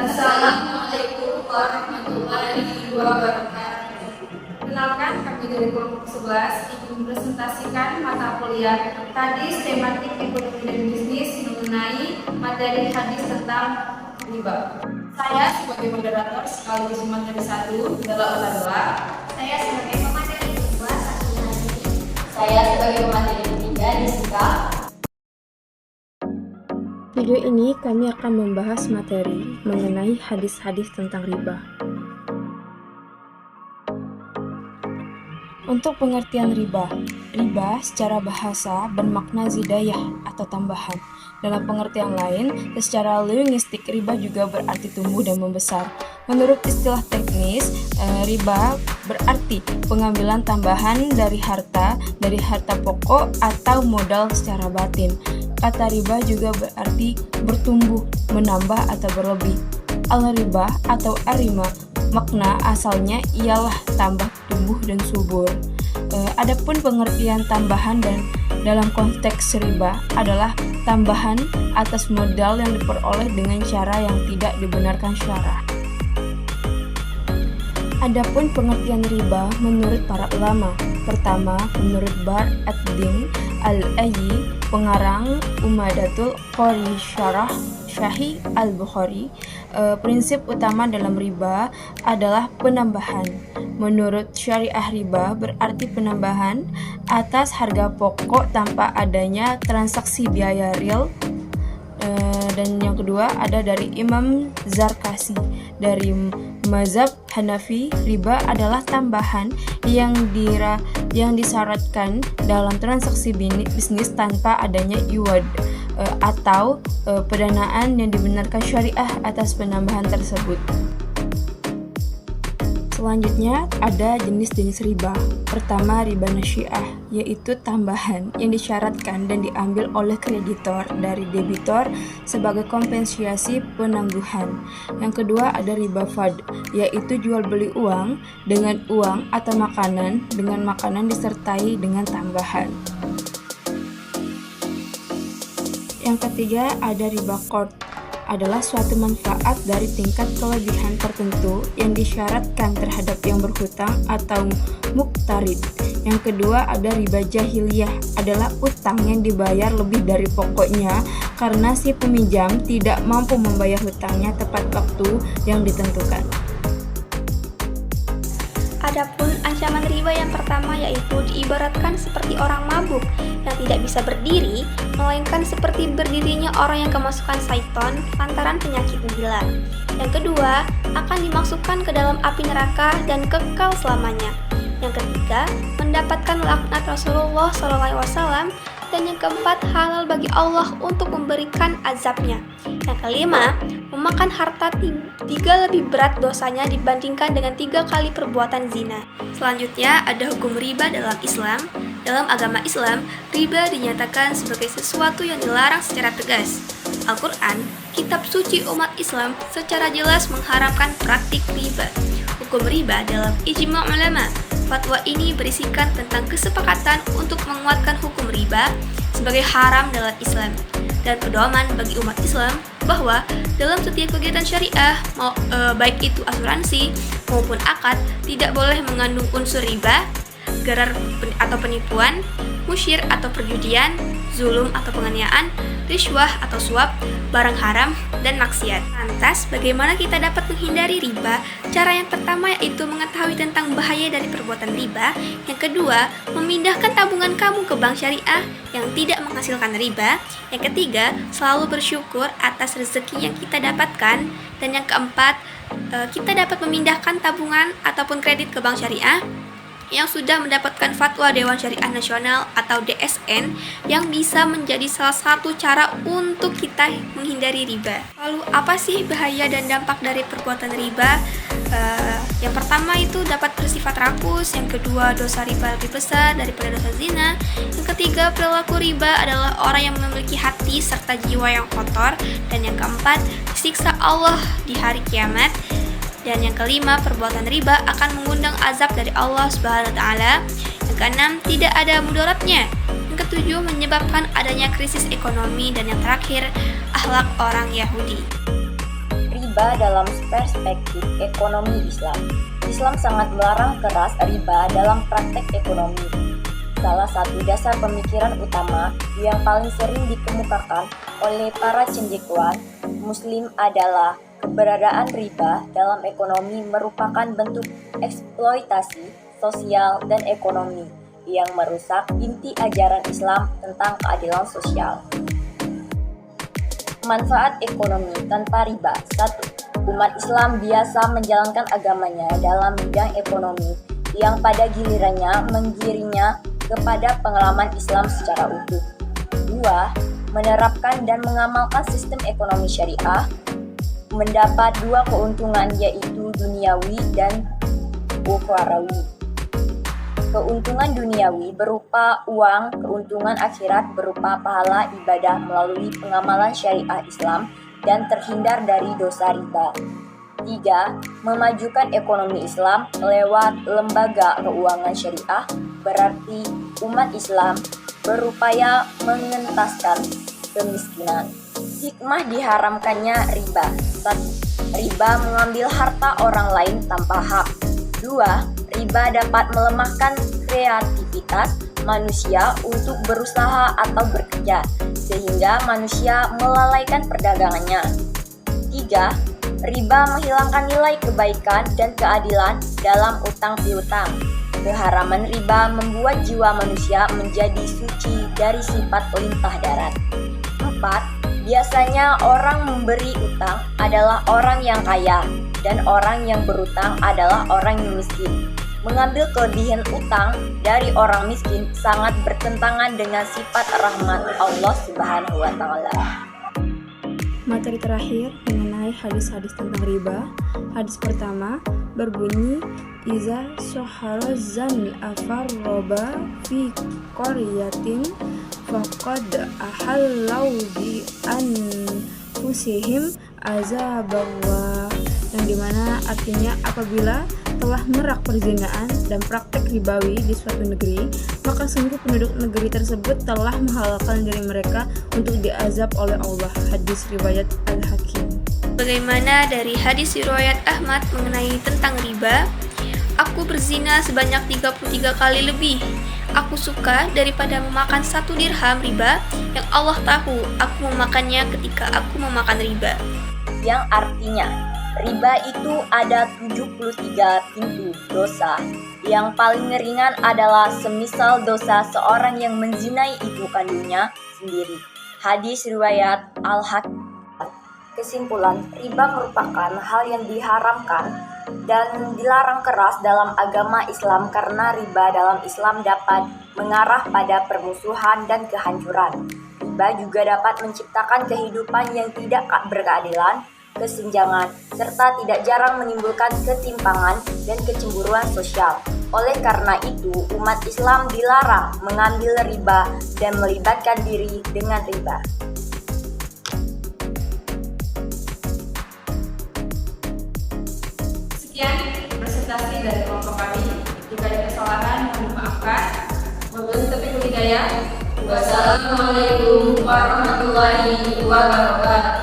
Assalamualaikum warahmatullahi wabarakatuh. Kenalkan, kami dari kelompok 11 ingin mempresentasikan mata kuliah hadis tematik ekonomi dan bisnis mengenai materi hadis tentang riba. Saya sebagai moderator sekaligus materi 1 adalah Ula. Saya sebagai pemateri kedua Satu Hadi. Saya sebagai pemateri ketiga Jessica. Video ini kami akan membahas materi mengenai hadis-hadis tentang riba. Untuk pengertian riba secara bahasa bermakna zidayah atau tambahan. Dalam pengertian lain, secara linguistik riba juga berarti tumbuh dan membesar. Menurut istilah teknis, riba berarti pengambilan tambahan dari harta pokok atau modal secara batin. Kata riba juga berarti bertumbuh, menambah atau berlebih. Al-riba atau arima, makna asalnya ialah tambah, tumbuh, dan subur. Adapun pengertian tambahan dan dalam konteks riba adalah tambahan atas modal yang diperoleh dengan cara yang tidak dibenarkan syarah. Adapun pengertian riba menurut para ulama. Pertama, menurut Bar ad-Din al-Ayyi, pengarang Umadatul Qori Syarah Sahih al-Bukhari, prinsip utama dalam riba adalah penambahan. Menurut syariah riba berarti penambahan atas harga pokok tanpa adanya transaksi biaya real. Dan yang kedua ada dari Imam Zarkasi dari mazhab Hanafi, riba adalah tambahan yang disyaratkan dalam transaksi bisnis tanpa adanya iwad atau pendanaan yang dibenarkan syariah atas penambahan tersebut. Selanjutnya ada jenis-jenis riba. Pertama, riba nasyiah, yaitu tambahan yang disyaratkan dan diambil oleh kreditor dari debitor sebagai kompensasi penangguhan. Yang kedua ada riba fad, yaitu jual beli uang dengan uang atau makanan dengan makanan disertai dengan tambahan. Yang ketiga ada riba qard, adalah suatu manfaat dari tingkat kelebihan tertentu yang disyaratkan terhadap yang berhutang atau muktarid. Yang kedua ada riba jahiliyah, adalah utang yang dibayar lebih dari pokoknya karena si peminjam tidak mampu membayar hutangnya tepat waktu yang ditentukan. Adapun ancaman riba yang pertama yaitu diibaratkan seperti orang mabuk yang tidak bisa berdiri, melainkan seperti berdirinya orang yang kemasukan syaitan lantaran penyakit gila. Yang kedua, akan dimasukkan ke dalam api neraka dan kekal selamanya. Yang ketiga, mendapatkan laknat Rasulullah SAW. Dan yang keempat, halal bagi Allah untuk memberikan azabnya. Yang kelima, memakan harta 3 lebih berat dosanya dibandingkan dengan 3 kali perbuatan zina. Selanjutnya ada hukum riba dalam Islam. Dalam agama Islam, riba dinyatakan sebagai sesuatu yang dilarang secara tegas. Al-Quran, kitab suci umat Islam, secara jelas mengharamkan praktik riba. Hukum riba dalam ijma' ulama. Fatwa ini berisikan tentang kesepakatan untuk menguatkan hukum riba sebagai haram dalam Islam dan pedoman bagi umat Islam bahwa dalam setiap kegiatan syariah, baik itu asuransi maupun akad, tidak boleh mengandung unsur riba, gharar atau penipuan, musyir atau perjudian, zulum atau penganiayaan, riswah atau suap, barang haram, dan maksiat. Lantas, bagaimana kita dapat menghindari riba? Cara yang pertama yaitu mengetahui tentang bahaya dari perbuatan riba. Yang kedua, memindahkan tabungan kamu ke bank syariah yang tidak menghasilkan riba. Yang ketiga, selalu bersyukur atas rezeki yang kita dapatkan. Dan yang keempat, kita dapat memindahkan tabungan ataupun kredit ke bank syariah yang sudah mendapatkan fatwa Dewan Syariah Nasional atau DSN yang bisa menjadi salah satu cara untuk kita menghindari riba. Lalu apa sih bahaya dan dampak dari perbuatan riba? Yang pertama itu dapat bersifat rakus, yang kedua dosa riba lebih besar daripada dosa zina, yang ketiga perilaku riba adalah orang yang memiliki hati serta jiwa yang kotor, dan yang keempat siksa Allah di hari kiamat. Dan yang kelima, perbuatan riba akan mengundang azab dari Allah Subhanahu wa taala. Yang keenam, tidak ada mudaratnya. Yang ketujuh, menyebabkan adanya krisis ekonomi. Dan yang terakhir, akhlak orang Yahudi. Riba riba dalam perspektif ekonomi Islam. Islam sangat melarang keras riba dalam praktek ekonomi. Salah satu dasar pemikiran utama yang paling sering dikemukakan oleh para cendekiawan Muslim adalah keberadaan riba dalam ekonomi merupakan bentuk eksploitasi sosial dan ekonomi yang merusak inti ajaran Islam tentang keadilan sosial. Manfaat ekonomi tanpa riba. 1. Umat Islam biasa menjalankan agamanya dalam bidang ekonomi yang pada gilirannya menggiringnya kepada pengalaman Islam secara utuh. 2. Menerapkan dan mengamalkan sistem ekonomi syariah mendapat dua keuntungan, yaitu duniawi dan ukhrawi. Keuntungan duniawi berupa uang, keuntungan akhirat berupa pahala ibadah melalui pengamalan syariah Islam dan terhindar dari dosa riba. 3. Memajukan ekonomi Islam lewat lembaga keuangan syariah, berarti umat Islam berupaya mengentaskan kemiskinan. Hikmah diharamkannya riba. 1. Riba mengambil harta orang lain tanpa hak. 2. Riba dapat melemahkan kreativitas manusia untuk berusaha atau bekerja, sehingga manusia melalaikan perdagangannya. 3. Riba menghilangkan nilai kebaikan dan keadilan dalam utang piutang. Keharaman riba membuat jiwa manusia menjadi suci dari sifat lintah darat. 4. Biasanya orang memberi utang adalah orang yang kaya, dan orang yang berutang adalah orang yang miskin. Mengambil kelebihan utang dari orang miskin sangat bertentangan dengan sifat rahmat Allah Subhanahu wa Ta'ala. Materi terakhir mengenai hadis-hadis tentang riba. Hadis pertama berbunyi, Iza syahara zani afarroba fi qaryatin faqad ahallau bi anfusihim azaballah, yang dimana artinya apabila telah merak perzinaan dan praktek ribawi di suatu negeri, maka sungguh penduduk negeri tersebut telah menghalalkan diri mereka untuk diazab oleh Allah. Hadis riwayat Al-Hakim. Bagaimana dari hadis riwayat Ahmad mengenai tentang riba? Aku berzina sebanyak 33 kali lebih. Aku suka daripada memakan 1 dirham riba yang Allah tahu aku memakannya ketika aku memakan riba. Yang artinya, riba itu ada 73 pintu dosa. Yang paling ringan adalah semisal dosa seorang yang menzinai ibu kandungnya sendiri. Hadis riwayat Al-Hakim. Kesimpulan, riba merupakan hal yang diharamkan dan dilarang keras dalam agama Islam karena riba dalam Islam dapat mengarah pada permusuhan dan kehancuran. Riba juga dapat menciptakan kehidupan yang tidak berkeadilan, kesenjangan, serta tidak jarang menimbulkan ketimpangan dan kecemburuan sosial. Oleh karena itu, umat Islam dilarang mengambil riba dan melibatkan diri dengan riba. Sekian presentasi dari kelompok kami. Jika ada kesalahan, mohon dimaafkan. Wabillahi taufiq wal hidayah. Wassalamualaikum warahmatullahi wabarakatuh.